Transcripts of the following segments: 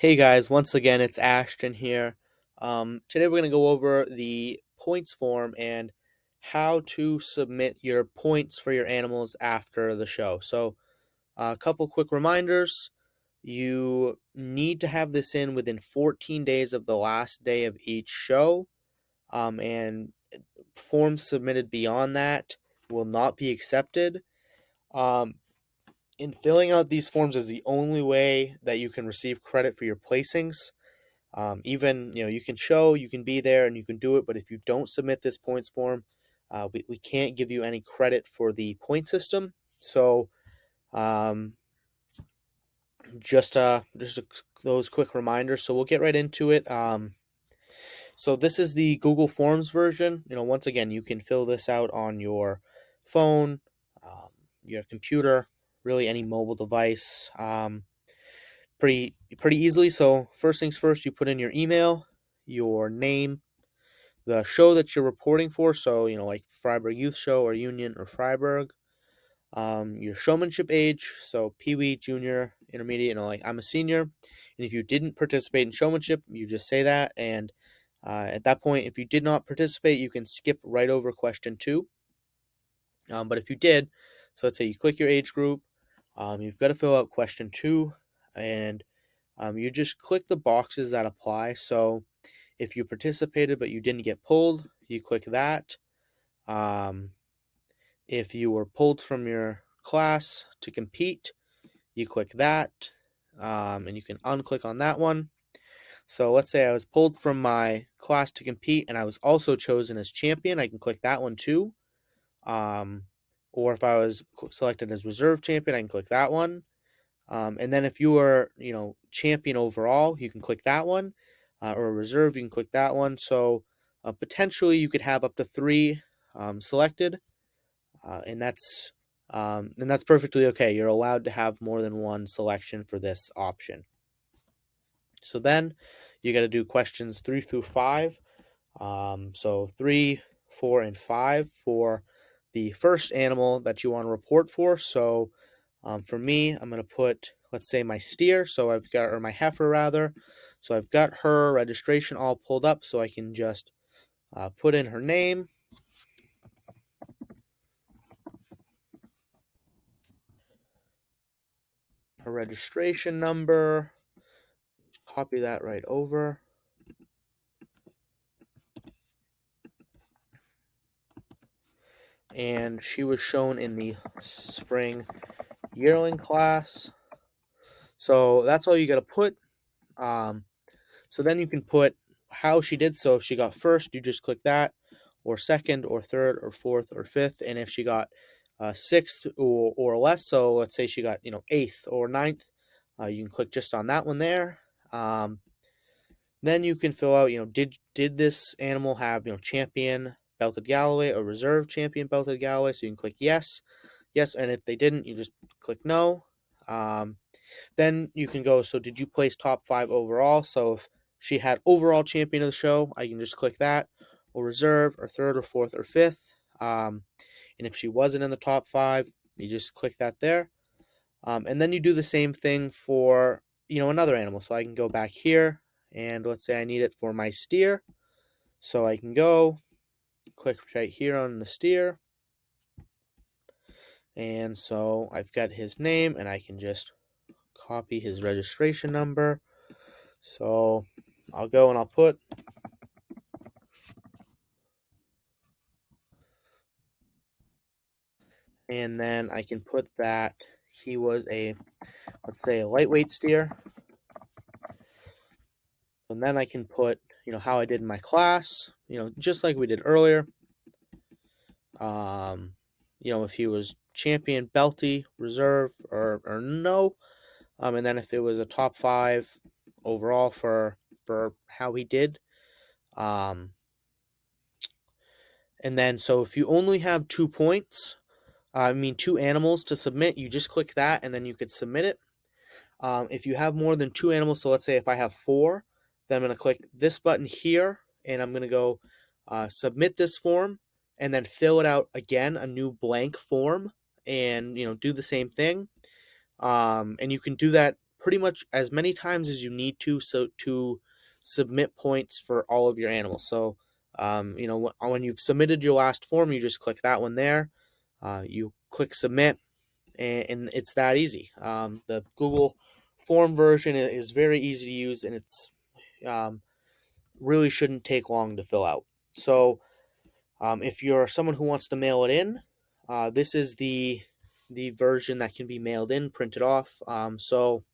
Hey guys, once again, it's Ashton here. Today we're going to go over the points form and how to submit your points for your animals after the show. So, a couple quick reminders. You need to have this in within 14 days of the last day of each show, and forms submitted beyond that will not be accepted. Um, in filling out these forms is the only way that you can receive credit for your placings. Even you can show, you can be there, and you can do it. But if you don't submit this points form, we can't give you any credit for the point system. So um, just those quick reminders. So we'll get right into it. So this is the Google Forms version. Once again, you can fill this out on your phone, your computer, really any mobile device. Pretty easily. So first things first, you put in your email, your name, the show that you're reporting for. So like Freiburg Youth Show or Union or Freiburg. Your showmanship age, so Pee Wee, Junior, Intermediate. Like I'm a senior, and if you didn't participate in showmanship, you just say that. And at that point, if you did not participate, you can skip right over question 2. But if you did, so let's say you click your age group, you've got to fill out question 2, and you just click the boxes that apply. So if you participated but you didn't get pulled, you click that. Um, if you were pulled from your class to compete, you click that, and you can unclick on that one. So let's say I was pulled from my class to compete and I was also chosen as champion, I can click that one too. Um, or if I was selected as reserve champion, I can click that one. And then if you were, champion overall, you can click that one, or reserve, you can click that one. So potentially you could have up to 3 selected, and that's perfectly okay. You're allowed to have more than one selection for this option. So then you got to do questions 3 through 5. So 3, 4, and 5 for the first animal that you want to report for. So for me, I'm going to put, let's say, my steer. So I've got, or my heifer rather. So I've got her registration all pulled up, so I can just put in her name, her registration number, copy that right over. And she was shown in the spring yearling class. So that's all you got to put. So then you can put how she did. So if she got first, you just click that, or second, or third, or fourth, or fifth. And if she got sixth or less, so let's say she got eighth or ninth, you can click just on that one there. Then you can fill out did this animal have champion belted Galloway or reserve champion belted Galloway. So you can click yes, and if they didn't, you just click no. Then you can go, so did you place top 5 overall? So if she had overall champion of the show, I can just click that, or reserve, or third, or fourth, or fifth. And if she wasn't in the top 5, you just click that there. And then you do the same thing for another animal. So I can go back here, and let's say I need it for my steer. So I can go click right here on the steer. And so I've got his name, and I can just copy his registration number. So I'll go and I'll put, and then I can put that he was let's say a lightweight steer. And then I can put, how I did in my class, just like we did earlier. If he was champion, belty, reserve, or no. And then if it was a top 5 overall for how he did. And then so if you only have 2 points, 2 animals to submit, you just click that and then you could submit it. If you have more than 2 animals, so let's say if I have 4, then I'm going to click this button here and I'm going to go submit this form and then fill it out again, a new blank form, and do the same thing. And you can do that pretty much as many times as you need to, so to submit points for all of your animals. So when you've submitted your last form, you just click that one there. You click submit, and it's that easy. The Google form version is very easy to use, and it's um, really shouldn't take long to fill out. So if you're someone who wants to mail it in, this is the version that can be mailed in, printed off. So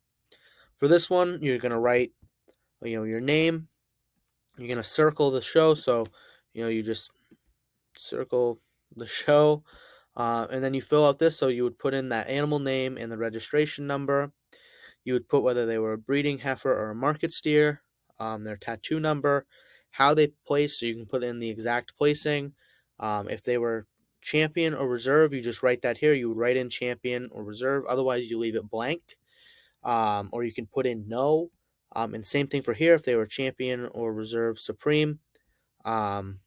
for this one, you're gonna write your name. You're gonna circle the show. So you just circle the show, and then you fill out this. So you would put in that animal name and the registration number. You would put whether they were a breeding heifer or a market steer, their tattoo number, how they placed, so you can put in the exact placing. If they were champion or reserve, you just write that here. You would write in champion or reserve. Otherwise, you leave it blank, or you can put in no. And same thing for here. If they were champion or reserve supreme, um,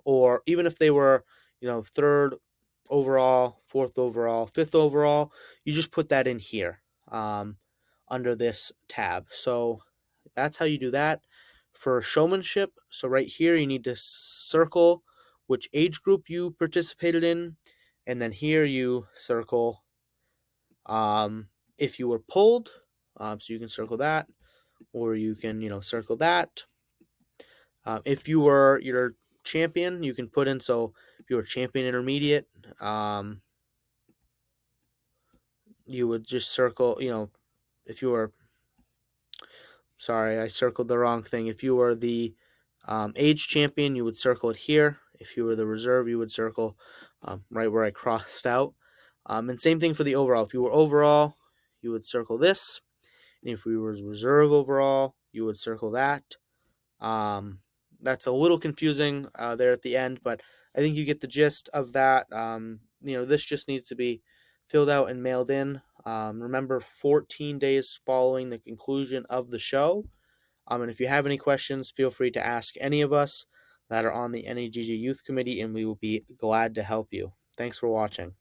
or even if they were, third overall, fourth overall, fifth overall, you just put that in here. Under this tab. So that's how you do that. For showmanship, so right here you need to circle which age group you participated in, and then here you circle if you were pulled, so you can circle that, or you can circle that. If you were your champion, you can put in, so if you were champion intermediate, you would just circle, if you were, sorry, I circled the wrong thing. If you were the age champion, you would circle it here. If you were the reserve, you would circle right where I crossed out. And same thing for the overall. If you were overall, you would circle this. And if you were reserve overall, you would circle that. That's a little confusing there at the end, but I think you get the gist of that. This just needs to be filled out and mailed in. Remember, 14 days following the conclusion of the show. And if you have any questions, feel free to ask any of us that are on the NAGG Youth Committee, and we will be glad to help you. Thanks for watching.